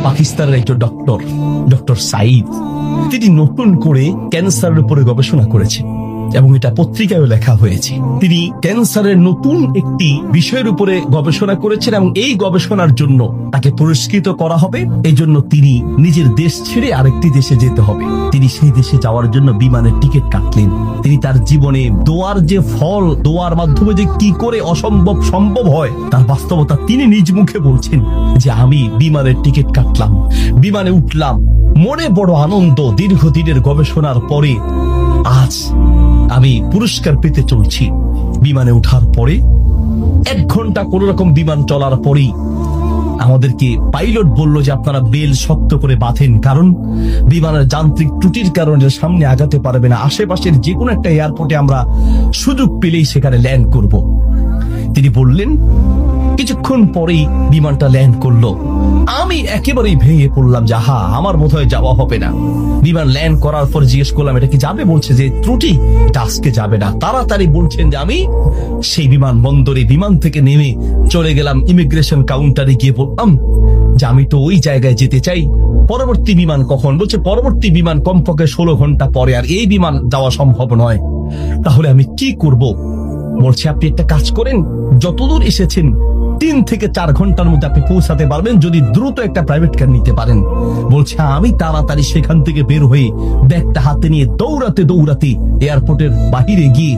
পাকিস্তানের একজন ডক্টর সাইদ, তিনি নতুন করে ক্যান্সারের উপরে গবেষণা করেছেন এবং এটা পত্রিকায়ও লেখা হয়েছে। তিনি ক্যান্সারের নতুন একটি বিষয়ের উপরে গবেষণা করেছেন এবং এই গবেষণার জন্য তাকে পুরস্কৃত করা হবে। এই জন্য তিনি নিজের দেশ ছেড়ে আরেকটি দেশে যেতে হবে। তিনি সেই দেশে যাওয়ার জন্য বিমানের টিকিট কাটলেন। তিনি তার জীবনে দোয়ার যে ফল, দোয়ার মাধ্যমে যে কি করে অসম্ভব সম্ভব হয় তার বাস্তবতা তিনি নিজ মুখে বলছেন যে আমি বিমানের টিকিট কাটলাম, বিমানে উঠলাম, মনে বড় আনন্দ। দীর্ঘদিনের গবেষণার পরে আজ আমি পুরস্কার পেতে চলছি। বিমানে ওঠার পরে 1 ঘন্টা কোন রকম বিমান চলার পরেই আমাদেরকে পাইলট বলল যে আপনারা বেল শক্ত করে বাঁধেন, কারণ বিমানের যান্ত্রিক ত্রুটির কারণে সামনে আগাতে পারবে না। আশেপাশের যে কোনো একটা এয়ারপোর্টে আমরা সুযোগ পেলেই সেখানে ল্যান্ড করব। তিনি বললেন। কিছুক্ষণ পরেই বিমানটা ল্যান্ড করলো। আমি একেবারেই ভেঙে পড়লাম যে আমার বোধহয় যাওয়া হবে না। বিমান ল্যান্ড করার পর জিজ্ঞেস করলাম এটা কি যাবে? বলছে যে ত্রুটি, এটা আজকে যাবে না। তাড়াতাড়ি বলছেন যে আমি সেই বিমান বন্দরে বিমান থেকে নেমে চলে গেলাম ইমিগ্রেশন কাউন্টারে, গিয়ে বললাম যে আমি তো ওই জায়গায় যেতে চাই। পরবর্তী বিমান কখন? বলছে পরবর্তী বিমান কমপক্ষে 16 ঘন্টা পরে, আর এই বিমান যাওয়া সম্ভব নয়। তাহলে আমি কি করব? বলছে আপনি একটা কাজ করেন, যতদূর এসেছেন 3 থেকে 4 ঘন্টার মধ্যে আপনি পৌঁছাতে পারবেন যদি দ্রুত একটা প্রাইভেট কার নিতে পারেন। বলছে আমি তাড়াতাড়ি সেখান থেকে বের হয়ে ব্যাগটা হাতে নিয়ে দৌড়াতে এয়ারপোর্টের বাহিরে গিয়ে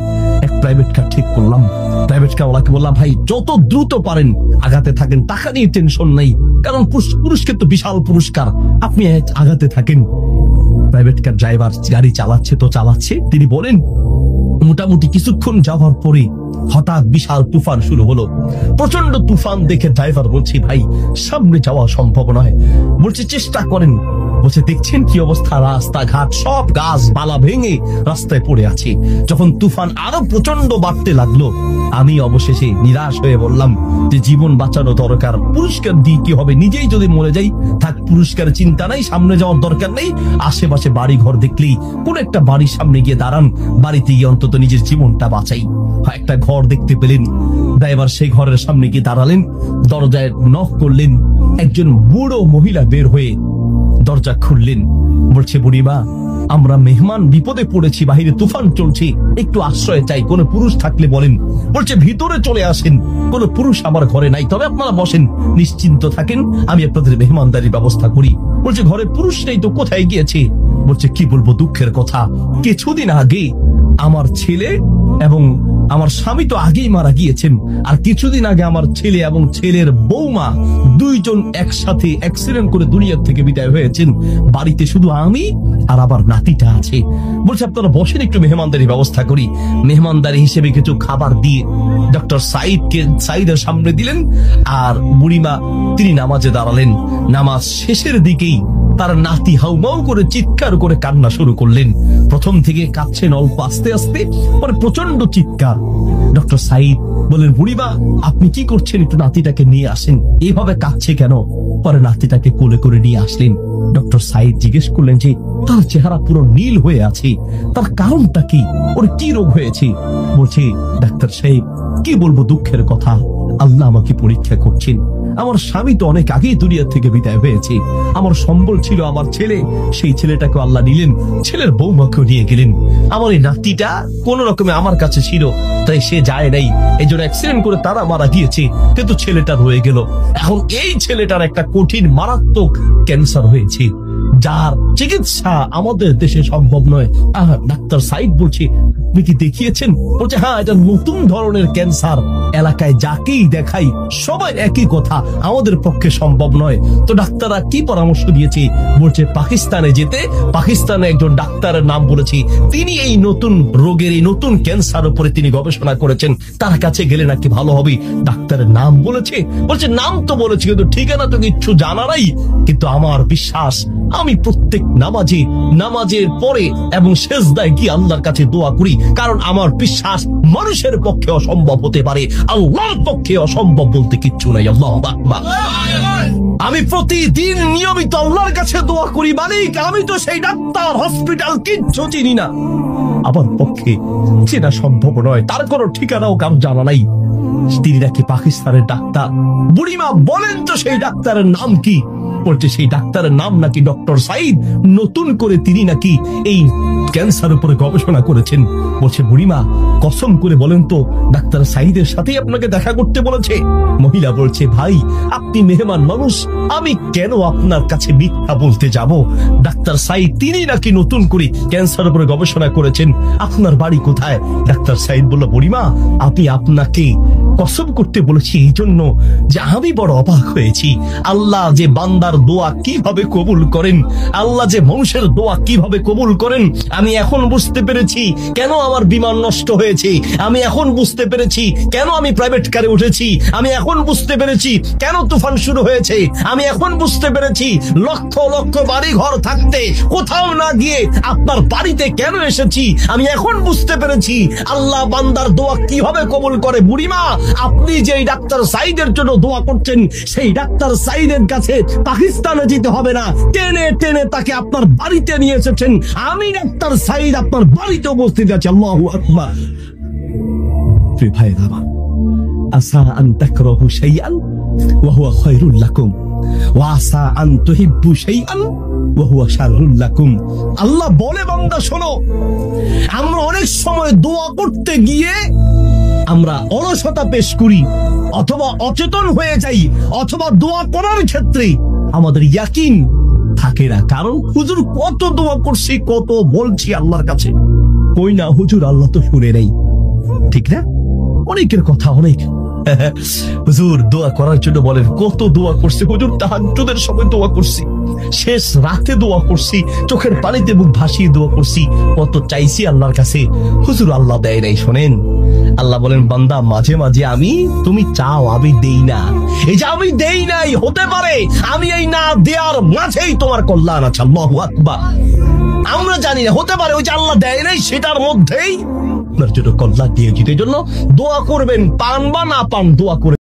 এক প্রাইভেট কার ঠিক করলাম। প্রাইভেট কার ওলাকে বললাম ভাই যত দ্রুত পারেন আগাতে থাকেন, টাকা নিয়ে টেনশন নেই, কারণ পুরস্কার তো বিশাল পুরস্কার, আপনি আগাতে থাকেন। প্রাইভেট কার ড্রাইভার গাড়ি চালাচ্ছে। তিনি বলেন মোটামুটি কিছুক্ষণ যাওয়ার পরে হঠাৎ বিশাল তুফান শুরু হলো। প্রচন্ড তুফান দেখে ড্রাইভার বলছে ভাই সামনে যাওয়া সম্ভব নয়। বলছে চেষ্টা করেন। বলছে দেখছেন কি অবস্থা, রাস্তাঘাট সব গাছ বালা ভেঙে রাস্তায় পড়ে আছে। যখন তুফান আরো প্রচন্ড বাড়তে লাগলো আমি অবশেষে নিরাশ হয়ে বললাম যে জীবন বাঁচানো দরকার, পুরস্কার দিয়ে কি হবে, নিজেই যদি মরে যাই থাক, পুরস্কারের চিন্তা নাই, সামনে যাওয়ার দরকার নেই। আশেপাশে বাড়ি ঘর দেখলেই কোন একটা বাড়ির সামনে গিয়ে দাঁড়ান, বাড়িতে গিয়ে অন্তত নিজের জীবনটা বাঁচাই। একটা ঘর দেখতে পেলেন, ড্রাইভার সেই ঘরের সামনে গিয়ে দাঁড়ালেন, দরজায় নক করলেন। একজন বুড়ো মহিলা বের হয়ে দরজা খুললেন। বলছে বুড়িমা আমরা মেহমান বিপদে পড়েছি, বাহিরে তুফান চলছে, একটু আশ্রয় চাই, কোন পুরুষ থাকলে বলেন। বলছে ভিতরে চলে আসেন, কোন পুরুষ আমার ঘরে নাই, তবে আপনারা বসেন, নিশ্চিন্ত থাকেন, আমি আপনাদের মেহমানদারির ব্যবস্থা করি। বলছে ঘরে পুরুষ নেই তো কোথায় গিয়েছে? বলছে কি বলবো দুঃখের কথা, কিছুদিন আগে আমার ছেলে এবং আমার স্বামী তো আগেই মারা গিয়েছেন, আর কিছুদিন আগে আমার ছেলে এবং ছেলের বৌমা দুইজন একসাথে অ্যাক্সিডেন্ট করে দুনিয়া থেকে বিদায় হয়েছেন। বাড়িতে শুধু আমি আর আবার নাতিটা আছে। বলছে আপনারা বসেন, একটু মেহমানদারি ব্যবস্থা করি। মেহমানদারি হিসেবে কিছু খাবার দিয়ে ডক্টর সাইদের সামনে দিলেন, আর বুড়িমা তিনি নামাজে দাঁড়ালেন। নামাজ শেষের দিকেই তার নাতি হাউমাউ করে চিৎকার করে কান্না শুরু করলেন। প্রথম থেকে কাঁদছেন অল্প আস্তে আস্তে, পরে প্রচন্ড চিৎকার। ডক্টর সাইদ বলেন বুড়িমা আপনি কি করছেন, একটু নাতিটাকে নিয়ে আসেন, এইভাবে কাঁদছে কেন? পরে নাতিটাকে কোলে করে নিয়ে আসলেন। ডক্টর সাইদ জিজ্ঞেস করলেন যে তার চেহারা পুরো নীল হয়ে আছে, তার কারণটা কি, ওর কি রোগ হয়েছে? বলছে ডাক্তার সাহেব কি বলবো দুঃখের কথা, আল্লাহ আমাকে পরীক্ষা করছেন। আমার স্বামী তো অনেক আগেই দুনিয়া থেকে বিদায় হয়েছে, আমার সম্বল ছিল আমার ছেলে, সেই ছেলেটাকে আল্লাহ নিলেন, ছেলের বৌমাকেও নিয়ে গেলেন। আমার এই নাতিটা কোন রকমে আমার কাছে ছিল, তাই সে যায় নাই, এই জন্য অ্যাক্সিডেন্ট করে তারা মারা গিয়েছে, কিন্তু ছেলেটা রয়ে গেল। এখন এই ছেলেটার একটা কঠিন মারাত্মক ক্যান্সার হয়েছে, যার চিকিৎসা আমাদের দেশে সম্ভব নয়। ডাক্তার সাইদ বলছে আপনি কি দেখিয়েছেন? বলছে হ্যাঁ, এটা নতুন ধরনের ক্যান্সার, এলাকায় যাকেই দেখাই সবাই একই কথা, আমাদের পক্ষে সম্ভব নয়। তো ডাক্তাররা কি পরামর্শ দিয়েছে? বলছে পাকিস্তানে যেতে। পাকিস্তানে একজন ডাক্তারের নাম বলেছি, তিনি এই নতুন রোগের, এই নতুন ক্যান্সার উপরে তিনি গবেষণা করেছেন, তার কাছে গেলে নাকি ভালো হবে। ডাক্তারের নাম বলেছে? বলছে নাম তো বলেছি, কিন্তু ঠিকানা তো কিচ্ছু জানা নাই। কিন্তু আমার বিশ্বাস, আমি প্রত্যেক নামাজের পরে এবং সেজদায় গিয়ে আল্লাহর কাছে দোয়া করি, কারণ আমার বিশ্বাস মানুষের পক্ষে অসম্ভব হতে পারে, আল্লাহর পক্ষে অসম্ভব বলতে কিচ্ছু নাই। আল্লাহু আকবার। আমি প্রতিদিন নিয়মিত আল্লাহর কাছে দোয়া করি, মালিক আমি তো সেই ডাক্তার হসপিটাল কিচ্ছু চিনি না, আমার পক্ষে চেনা সম্ভব নয়, তার কোনো ঠিকানাও কারো জানা নাই। তিনি নাকি পাকিস্তানের ডাক্তার। বুড়িমা বলেন তো সেই ডাক্তারের নাম কি? বলছে সেই ডাক্তারের নাম নাকি ডক্টর সাইদ, নতুন করে তিনি নাকি এই ক্যান্সার উপরে গবেষণা করেছেন। বলছে বুড়িমা কসম করে বলেন তো ডাক্তার সাইদের সাথেই আপনাকে দেখা করতে বলেছে? মহিলা বলছে ভাই আপনি মেহমান মানুষ, আমি কেন আপনার কাছে মিথ্যা বলতে যাব? ডাক্তার সাইদ তিনি নাকি নতুন করে ক্যান্সার উপরে গবেষণা করেছেন, আপনার বাড়ি কোথায়? ডাক্তার সাইদ বলল বুড়িমা আমি আপনাকে কসম করতে বলেছি এই জন্য যে আমি বড় অবাক হয়েছি, আল্লাহ যে বান্দার দোয়া কিভাবে কবুল করেন, আল্লাহ যে মানুষের দোয়া কিভাবে কবুল করেন, আমি এখন বুঝতে পেরেছি কেন আমার বিমান নষ্ট হয়েছে, আমি এখন বুঝতে পেরেছি কেন আমি প্রাইভেট কারে উঠেছি, আমি এখন বুঝতে পেরেছি কেন তুফান শুরু হয়েছে, আমি এখন বুঝতে পেরেছি লক্ষ লক্ষ বাড়ি ঘর থাকতে কোথাও না গিয়ে আপনার বাড়িতে কেন এসেছি, আমি এখন বুঝতে পেরেছি আল্লাহ বান্দার দোয়া কিভাবে কবুল করে। বুড়িমা আপনি যে ডাক্তার সাইদের জন্য দোয়া করছেন সেই ডাক্তার সাইদের কাছে পাকিস্তানে যেতে হবে না, টেনে টেনে তাকে আপনার বাড়িতে নিয়ে এসেছেন, আমি ডাক্তার সাইদ আপনার বাড়িতে উপস্থিত আছি। আল্লাহু আকবার। ভাই আমার আসা আন তাকরাহু শাইআন ওয়া হুয়া খায়রুল লাকুম ওয়া আসা আন তুহিব্বু শাইআন ওয়া হুয়া শাররুল লাকুম। আল্লাহ বলে বান্দা শোনো, আমরা অনেক সময় দোয়া করতে গিয়ে আমরা অলসতা পেশ করি, অথবা অচেতন হয়ে যাই, অথবা দোয়া করার ক্ষেত্রে আমাদের ইয়াকিন থাকে না। কারণ হুজুর কত দোয়া করছি, কত বলছি আল্লাহর কাছে, কই না হুজুর আল্লাহ তো শুনে নেই, ঠিক না? অনেকের কথা অনেক হুজুর দোয়া করার জন্য বলেন, কত দোয়া করছি হুজুর, তাহাজ্জুদের সময় দোয়া করছি, শেষ রাতে দোয়া করছি, চোখের পানিতে মুখ ভাসিয়ে দোয়া করছি, কত চাইছি আল্লাহর কাছে, হুজুর আল্লাহ দেয় নাই। শোনেন আল্লাহ বলেন বান্দা মাঝে মাঝে আমি তুমি চাও আমি দেই না, এই যে আমি দেই নাই হতে পারে আমি এই না দেওয়ার মাঝেই তোমার কল্যাণ আছে। আল্লাহু আকবার। আমরা জানি না, হতে পারে ওই যে আল্লাহ দেয় নাই সেটার মধ্যেই আপনার জন্য কল্যাণ দিয়েছি। এই জন্য দোয়া করবেন, পান বা না পান দোয়া করে